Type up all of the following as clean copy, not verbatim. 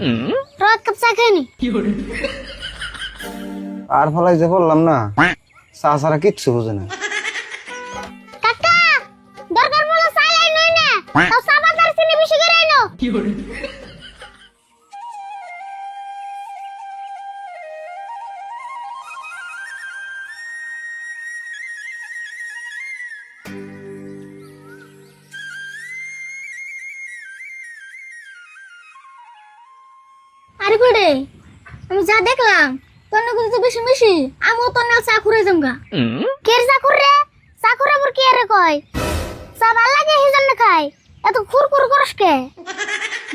এক কাপ চা খাইনি। আর ফলাই যে বললাম না, চা ছাড়া কিচ্ছু বুঝে না। কাকা দরকার বলে চা লাই নই না, তাও চা বাজার চিনি বেশি করে আইনো। আরে করে আমি যা দেখলাম তোর নাকি তো বেশি বেশি আমিও তোর নাল চা খুঁড়ে যামগা। কে চা খুঁড়ে? চা খুঁড়ে মোর কে রে কয়? চা ভাল লাগে হিজন না খাই, এত খুর খুর করস কে?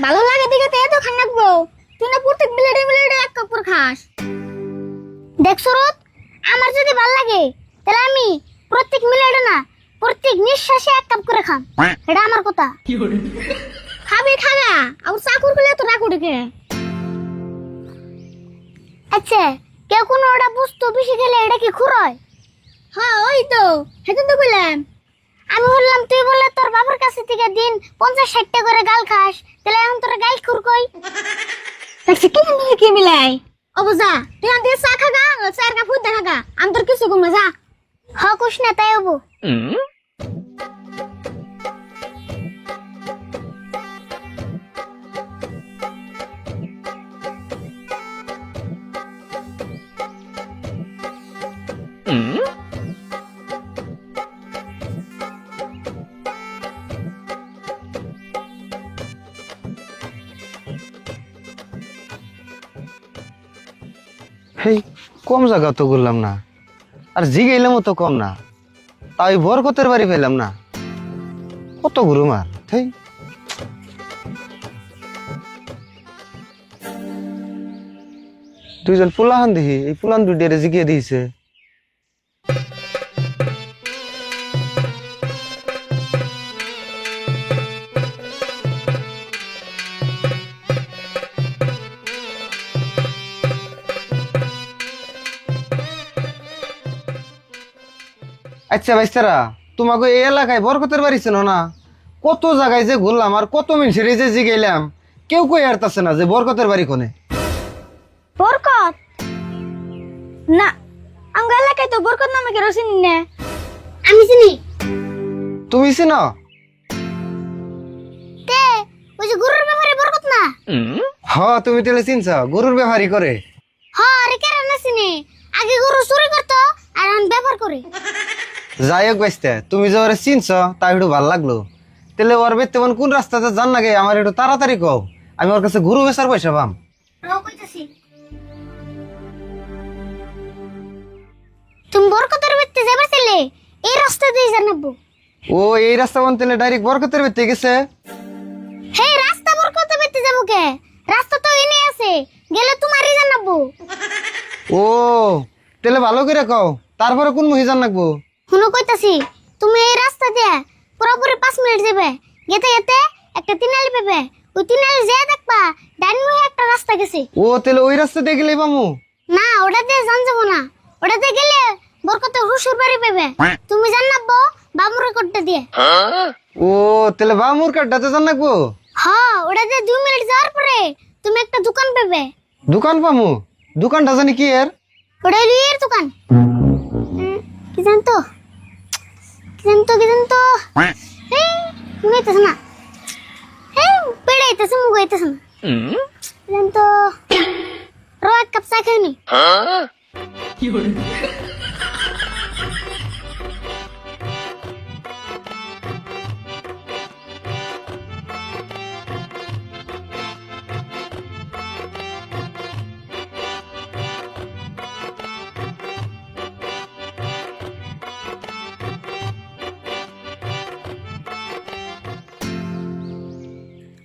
ভালো লাগে দিকে তো এত খান রাখবো, তুই না প্রত্যেক মিনিটে মিনিটে এক কাপ করে খাস। দেখ সুরত, আমার যদি ভাল লাগে তাহলে আমি প্রত্যেক মিনিটে না প্রত্যেক নিঃশ্বাসে এক কাপ করে খাম, এটা আমার কথা। খাবি খাগা, আর চা খুঁড়লে তো রাগ উঠে কে? আচ্ছা, কেউ কোনো ওটা বস্তু বেশি খেলে এটা কি খুরয়? হ্যাঁ ওই তো, সেদিন তো বললাম। আমি বললাম তুই বলে তোর বাবার কাছে থেকে দিন 50-60টা করে গাল খাস, তাহলে এখন তোর গাল খুর কই? দেখছি কি নিয়ে কি মিলাই? ও বুঝা, তুই আন দিয়ে চা খাগা, চায়ের কাপ ফুট দেখাগা, আমি তোর কিছু কমে যা। হ কুছ না তাই হবো। হেই, কম জায়গা তো ঘুরলাম না, আর জিগাইলামও তো কম না, তাই বরকতের বাড়ি পেলাম না। কত ঘুরুম আর, হেই। দুইজন পুলাহান দেখি, এই পুলান দুইটারে জিগিয়ে দিয়েছে। আচ্ছা ভাইস্তারা, তোমাকে এই এলাকায় বরকতের বাড়ি ছিল না? কত জায়গায় যে ঘুরলাম আর কত মিনিট যে জিগাইলাম, কেউ কই আরতাছে না যে বরকতের বাড়ি কোনে। বরকত না, আঙ্গ এলাকায় তো বরকত নামে কেউ চিনি না। আমি চিনি। তুমি চিনো? তে ওই যে গরুর ব্যাপারে বরকত না? হ, তুমি তাহলে চিনছ, গরুর ব্যবহারই করে। হ্যাঁ, আরে কেন না চিনি? আগে গরু চুরি করতো আর এখন ব্যবহার করে। যাই হোক বাইস্তে, তুমি যে ওরা চিনছ তাই একটু ভাল লাগলো। তাহলে ওর বেতন কোন রাস্তাতে জান নাগে আমার একটু তাড়াতাড়ি কও, আমি ওর কাছে গরু বেচার পয়সা পাম। তুমি বরকতের বাড়িতে যাবে চলে এই রাস্তা দিয়ে জানাবো। ও, এই রাস্তা বন তাহলে ডাইরেক্ট বরকতের বাড়িতে গেছে? হে, রাস্তা বরকতের বাড়িতে যাবো কে? রাস্তা তো এনে আছে, গেলে তোমারই জানাবো। ও, তাহলে ভালো করে কও, তারপরে কোন মহি জান নাকবো? শুনো কইতাছি, তুমি এই রাস্তা দিয়ে পুরোপুরি 5 মিনিট যাবে, যেতে যেতে একটা তিনালি পাবে, ওই তিনালি যে দেখবা ডান মুখে একটা রাস্তা গেছে। ও, তাহলে ওই রাস্তা দিয়ে গেলেই পামু? না, ওটা দিয়ে জান যাবো না, ওটাতে গেলে বরকতের হুসুর বাড়ি পাবে। তুমি জানাবো বামুরে কোটটা দিয়ে। ও, তাহলে বামুর কাটটাতে জান নাকবো? হ্যাঁ, ওটা দিয়ে 2 মিনিট যাওয়ার পরে তুমি একটা দোকান পাবে। দোকান পামু? দোকানটা জানি কি এর? ওটা হলো এর দোকান। কি জানতো কি জানতো কি জানতো এই মুগাইতেছ না, এই পেড়াইতেছ মুগাইতেছ না। কি জানতো? এক কাপ চা খাইনি।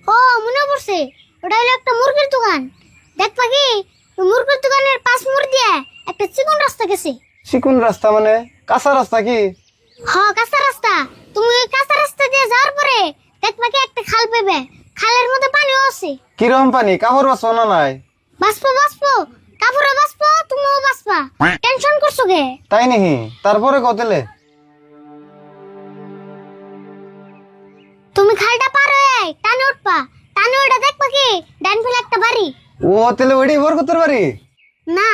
ও, মনে পড়ছে, ওটা হলো একটা মুরগির দোকান। দেখবা কি, ওই মুরগির দোকানের পাশ মুড় দিয়ে একটা চিকন রাস্তা গেছে। চিকুন রাস্তা মানে কাঁচা রাস্তা কি? হ্যাঁ, কাঁচা রাস্তা। তুমি ওই কাঁচা রাস্তা দিয়ে যাওয়ার পরে দেখবা কি একটা খাল পাবে, খালের মধ্যে পানিও আছে। কিরকম পানি? কাপড় বাঁচবো না নাই? বাঁচবো বাঁচবো, কাপড়ে বাঁচবো, তুমিও বাঁচবা। টেনশন করছো কে? তাই নাকি? তারপরে কতলে? তুমি খালটা পার হয়ে টানে উঠবা, ডানে ওটা দেখবা কি ডান ফেলে একটা বাড়ি। ও তাহলে ওইটাই বরকতের বাড়ি। না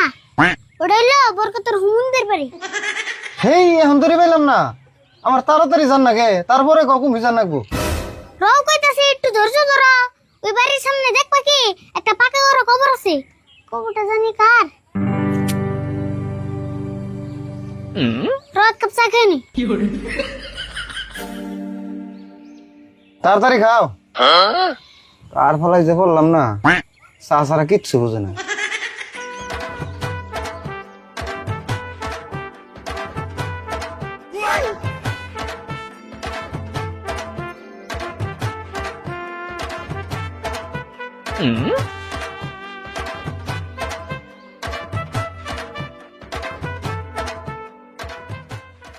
ওটা হইলো বরকতের হুমুনদের বাড়ি। হেই এখন ধরে পেলাম না, আমার তাড়াতাড়ি জান না গে, তারপরে কখন ভিজান নাকবো। রও কইতাছি একটু ধৈর্য ধরো। ওই বাড়ির সামনে দেখবা কি একটা পাকা ঘর কবর আছে। কবরটা জানি কার। রোদ কাপ চা খাইনি। তাড়াতাড়ি খাও। আর ফলাই যে বললাম না, চা ছাড়া কিচ্ছু বুঝে না।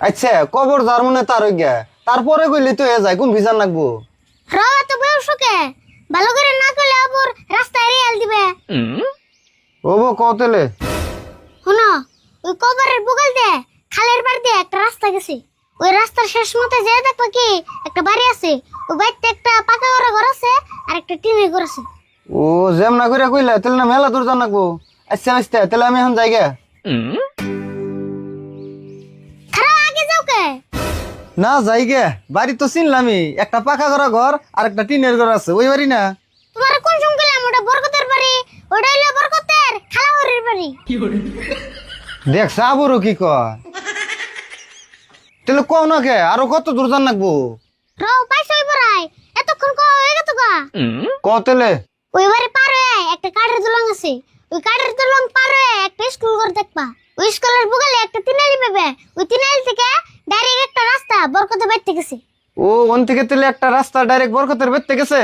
আচ্ছা কবর যার মনে তার হই গিয়া, তারপরে কইলি তো এ যায় কোন ভিজান নাকবো। রও এত বয়সকে ভালো করে না করলে আবার রাস্তায় রেল দিবে। ও বো কতলে শুনো ওই কবরের বগল দিয়ে খালের পাড় দিয়ে একটা রাস্তা গেছে। ওই রাস্তার শেষ মতে যে দেখবা কি একটা বাড়ি আছে। ওই বাড়িতে একটা পাকা ঘর আছে আর একটা টিনের ঘর আছে। ও যেম না করে কইলা তাহলে না মেলা দূর জান নাকবো। আচ্ছা আচ্ছা তাহলে আমি এখন যাই গে। খারাপ আগে যাও কে। না যাই গে, বাড়ি তো চিনলামই, একটা পাকা করা ঘর আর একটা টিনের ঘর আছে, ওই বাড়ি না। তোমার কোন সঙ্গ গেলাম ওটা বরকতের বাড়ি। ওটা হইলো বরকতের খালাহরের বাড়ি। দেখ সাবুরও কি কয়, তাহলে কও না কে আরো কত দূর জান নাকবো। রও পাইছই পড়াই এতক্ষণ কো হয়ে গেত গা। কতলে ওই বাড়ি পার হয়ে একটা কাঠের দলং আছে। ওই কাঠের দলং পার হয়ে একটা স্কুল ঘর দেখবা। ওই স্কুলের বগলে একটা তিনালি পাবে। ওই তিনালি থেকে ডাইরেক্ট একটা রাস্তা বরকতের বাড়ি থেকে গেছে। ও ওন থেকে তাহলে একটা রাস্তা ডাইরেক্ট বরকতের বেতে গেছে।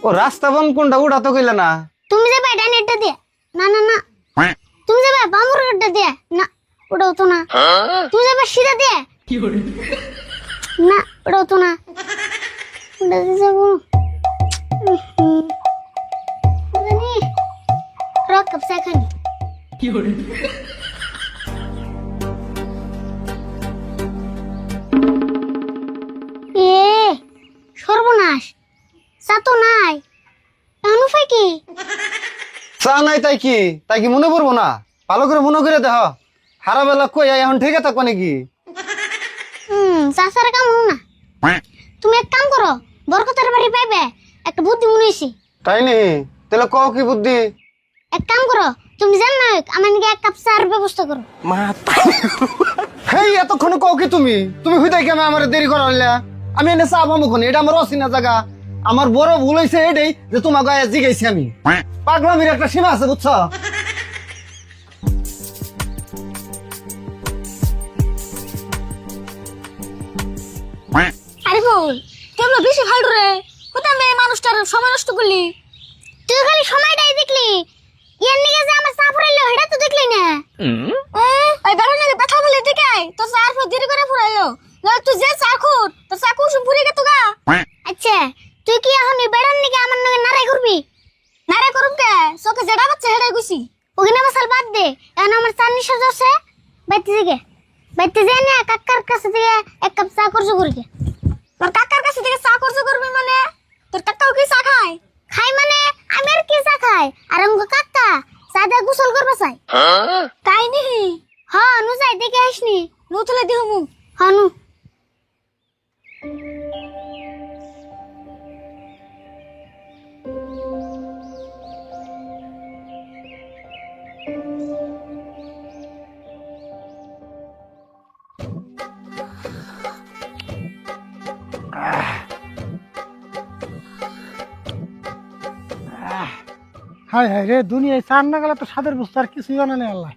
ও রাস্তা বন কোনটা উড়া তো কইলা না। তুমি যাবে ডাইনেরটা দিয়ে। না না না তুমি যাবে বামুরটা দিয়ে। না ওটাও তো না। তুমি যাবে সিধা দিয়ে। না ওটাও তো না। ওটা দিয়ে যাবো জানি রক কাপ সেখানে। এ সর্বনাশ চা তো নাই। এখন উপায় কি? চা নাই তাই কি মনে পড়বো না? ভালো করে মনে করে দেখ, হারা বেলা কই এখন ঠিক থাকবো নাকি? চা সারা কাম হল না। তুমি এক কাম করো, বরকতের বাড়ি পাইবে একটা বুদ্ধি মনে হয়েছে। তাই নি? তাহলে কও কি বুদ্ধি? এক কাম করো, তুমি জান না আমার নাকি এক কাপ চার ব্যবস্থা করো। হেই এতক্ষণ কও কি তুমি হইতাই কেমন আমার দেরি করা হইলা? আমি এনে চা পাবো কোন? এটা আমার অচিনা জায়গা। আমার বড় ভুল হয়েছে এটাই যে তোমাকে জিগাইছি আমি। পাগলামির একটা সীমা আছে বুঝছো? আরে বল কেমন বেশি ফালতু রে। কোথায় মেয়ে মানুষটার সময় নষ্ট করলি? তুই খালি সময়টাই দেখলি, এর নিকে যে আমার চা ফুরাইলো এটা তো দেখলি না। এই বেড়া নাকি ব্যথা বলে দিকে তো চার পর দেরি করে ফুরাইলো। তুই যে চা খুর তো চা কুসুম ফুরে গেতো গা। আচ্ছা তুই কি এখন এই বেড়ার নিকে আমার নাকি নারাই করবি? নারাই করুম কে? চোখে যেটা বাচ্চা হেডাই গুছি ওখানে মশাল বাদ দে। এখন আমার চা নিশা যাচ্ছে বাইতে যে না কাকার কাছে থেকে এক কাপ চা করছো করকে। তোর কাকার কাছে থেকে চা করছো করবি মানে তোর কাকাও কি চা খায়? খাই মানে আমি আর কি চা খাই? আর আমগো কাকা চা দিয়ে গোসল করবে চাই। তাই নি? হ্যাঁ নু যাই দেখে আসনি। নু তুলে দিও মু। হ্যাঁ নু। হায় হায় রে, দুনিয়ায় চার না গেলে তো স্বাদের বস্তু আর কিছুই বানা নেই আল্লাহ।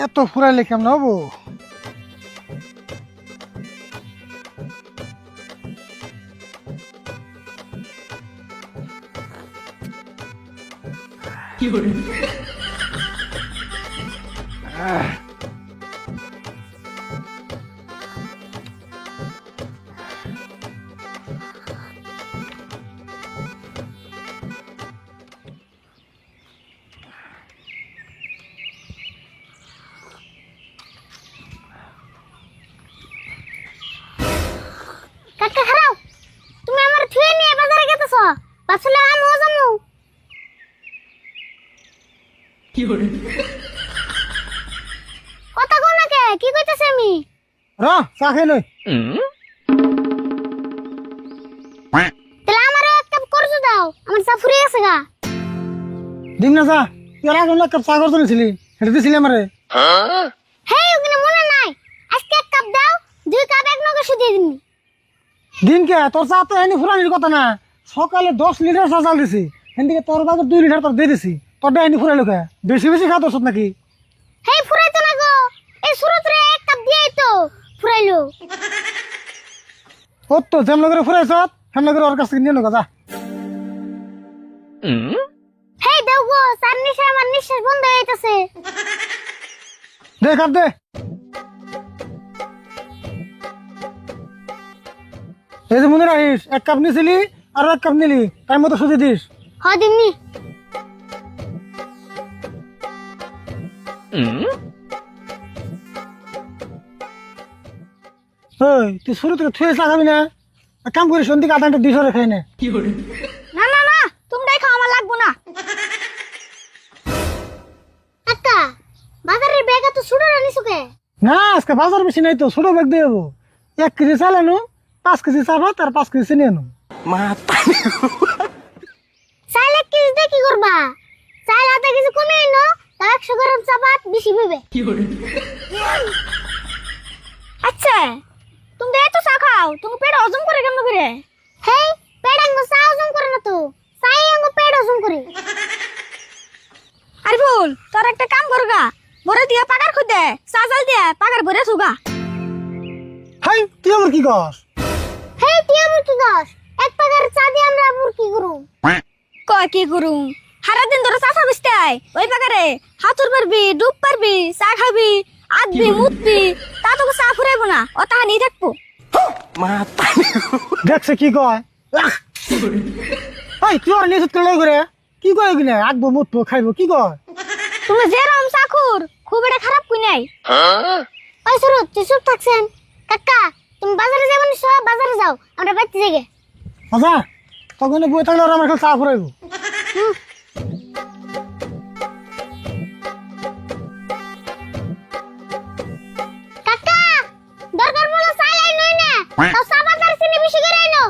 এত ফুরাইলে কেমন হবো? পাছলে আমিও যামু। কথা কও না কে? কি কইতাছ আমি? র চা খাই লই। তাহলে আমারও এক কাপ করজু দাও, আমার চা ফুরিয়ে গেছে গা। দিম না চা, তুই আগে এক কাপ চা করতে নিছিলি, সেটা দিছিলি আমারে। হেই ওখানে মনে নাই, আজকে এক কাপ দাও, 2 কাপ এক নগে শুধিয়ে দিবি। দিন কে তোর চা তো এনে ফুরানির কথা না, সকালে 10 লিটার চা চাল দিছি, এদিকে তোর বাজার 2 লিটার তোর দিয়ে দিছি, তোরটা এনে ফুরাইলো কে? বেশি বেশি খাতো সব নাকি? হেই ফুরাইতো না গো, এই সুরত রে এক কাপ দিয়েই তো ফুরাইলো। ওর তো যেমন করে ফুরাইছ সেমন করে ওর কাছ থেকে নিয়ে নেগা যা। হেই দাও গো, চার নিশে আমার নিঃশ্বাস বন্ধ হয়ে যাইতাছে। দে কাপ দে। এই যে মনে রাখিস, এক কাপ নিছিলি আর এক কাপ নিলি, টাইম মতো সুদি দিস। হ দিমনি। ওই তুই শুরু থেকে থুয়ে চা খাবি না? এক কাম করিস সন্ধিকে আধা ঘন্টা 200 খাই না। না না না, তোমরাই খাও, আমার লাগবো না। কাকা, বাজারের ব্যাগ এত ছোট রানিছো কে? না আজকে বাজার বেশি নাই তো, ছোট ব্যাগ দিয়ে যাবো। 1 কেজি চাল আনো, 5 কেজি চা ভাত আর 5 কেজি চিনি আনো। চাইল 1 কেজি দিয়ে কি করবা? চাইল আধা কেজি কমে এনো, তাও 100 গ্রাম চাপাত বেশি পাবে। আচ্ছা, তুমি এত চা খাও, তুমি পেট হজম করে কেমন করে? হেই, পেট আঙ্গো চা হজম করে না তো, চাই আঙ্গো পেট হজম করে। আরে ফুল, তোর একটা কাম করগা, বড় দিয়া পাকার খুদে, চা জাল দিয়া পাকার ভরে সুগা। হাই তুই আমার কি কস? হেই, তুই আমার কি গাছ? এক পাকার চা দিয়ে আমরা আবার কি করুম? কয় কি করুম? সারা দিন ধরে চা খাবিস তাই, ওই পাকারে হাতুর পারবি, ডুব পারবি, চা খাবি, আদবি, মুতবি, তা তোকে চা ফুরাইবো না, ও তা নিয়ে থাকবো। দেখছে কি কয়? হাই তুই আর নিয়ে চলে করে কি কয় কিনা? আঁকবো মুতবো খাইবো কি কয়? তুমি যে রকম চাকুর, খুব এটা খারাপ কই নাই। ওই সুরত, তুই চুপ থাকছেন। কাকা, তুমি বাজারে যাবো না? সব বাজারে যাও, আমরা বাড়তে যাই। আচ্ছা তখন বই থাকলে আর আমার খালি চা ফুরাইবো। কাকা, দরকার বলে চাই আই নই না, তাও চা বাজার চিনি বেশি করে আইনো।